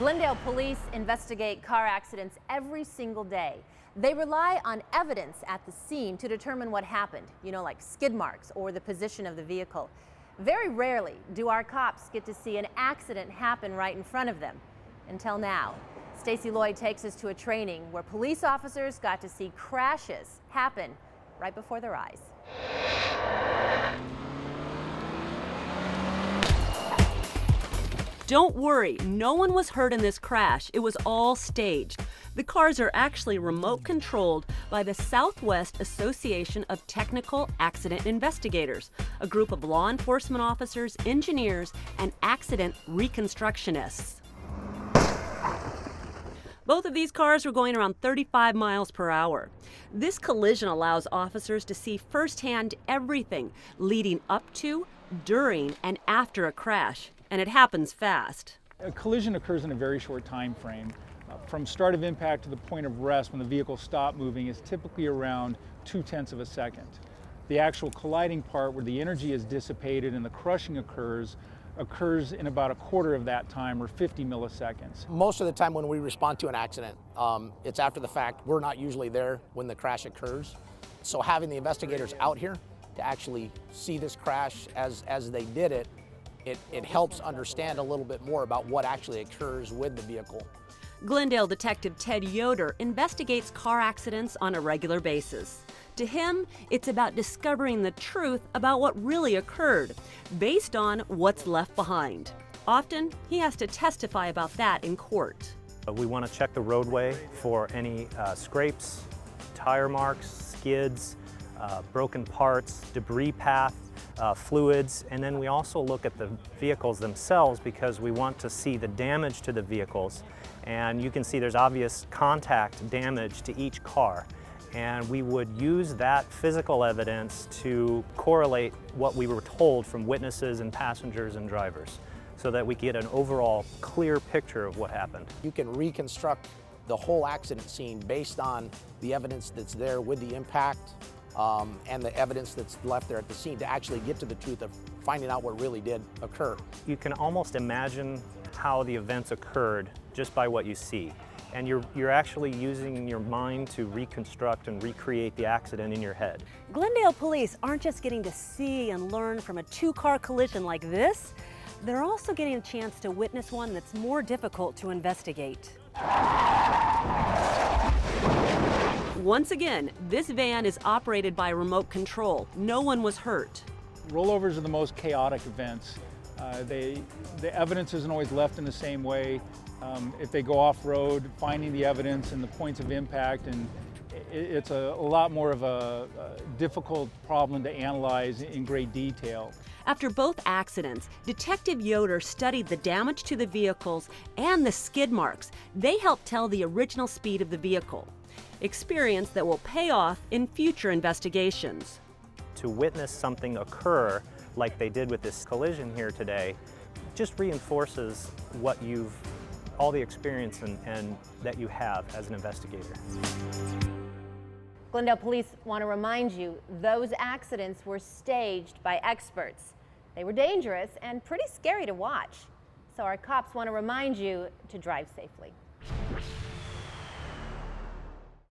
Glendale police investigate car accidents every single day. They rely on evidence at the scene to determine what happened, like skid marks or the position of the vehicle. Very rarely do our cops get to see an accident happen right in front of them. Until now. Stacy Lloyd takes us to a training where police officers got to see crashes happen right before their eyes. Don't worry, no one was hurt in this crash. It was all staged. The cars are actually remote controlled by the Southwest Association of Technical Accident Investigators, a group of law enforcement officers, engineers, and accident reconstructionists. Both of these cars were going around 35 miles per hour. This collision allows officers to see firsthand everything leading up to, during, and after a crash. And it happens fast. A collision occurs in a very short time frame. From start of impact to the point of rest when the vehicle stops moving is typically around 0.2 of a second. The actual colliding part where the energy is dissipated and the crushing occurs in about a quarter of that time, or 50 milliseconds. Most of the time when we respond to an accident, it's after the fact. We're not usually there when the crash occurs. So having the investigators out here to actually see this crash as they did it, it helps understand a little bit more about what actually occurs with the vehicle. Glendale Detective Ted Yoder investigates car accidents on a regular basis. To him, it's about discovering the truth about what really occurred, based on what's left behind. Often, he has to testify about that in court. We want to check the roadway for any scrapes, tire marks, skids, broken parts, debris path, fluids, and then we also look at the vehicles themselves because we want to see the damage to the vehicles. And you can see there's obvious contact damage to each car. And we would use that physical evidence to correlate what we were told from witnesses and passengers and drivers so that we get an overall clear picture of what happened. You can reconstruct the whole accident scene based on the evidence that's there with the impact and the evidence that's left there at the scene to actually get to the truth of finding out what really did occur. You can almost imagine how the events occurred just by what you see. And you're actually using your mind to reconstruct and recreate the accident in your head. Glendale police aren't just getting to see and learn from a two-car collision like this, they're also getting a chance to witness one that's more difficult to investigate. Once again, this van is operated by remote control. No one was hurt. Rollovers are the most chaotic events. The evidence isn't always left in the same way. If they go off-road, finding the evidence and the points of impact, and it's a lot more of a difficult problem to analyze in great detail. After both accidents, Detective Yoder studied the damage to the vehicles and the skid marks. They helped tell the original speed of the vehicle. Experience that will pay off in future investigations. To witness something occur like they did with this collision here today just reinforces all the experience and that you have as an investigator. Glendale police want to remind you those accidents were staged by experts. They were dangerous and pretty scary to watch. So our cops want to remind you to drive safely.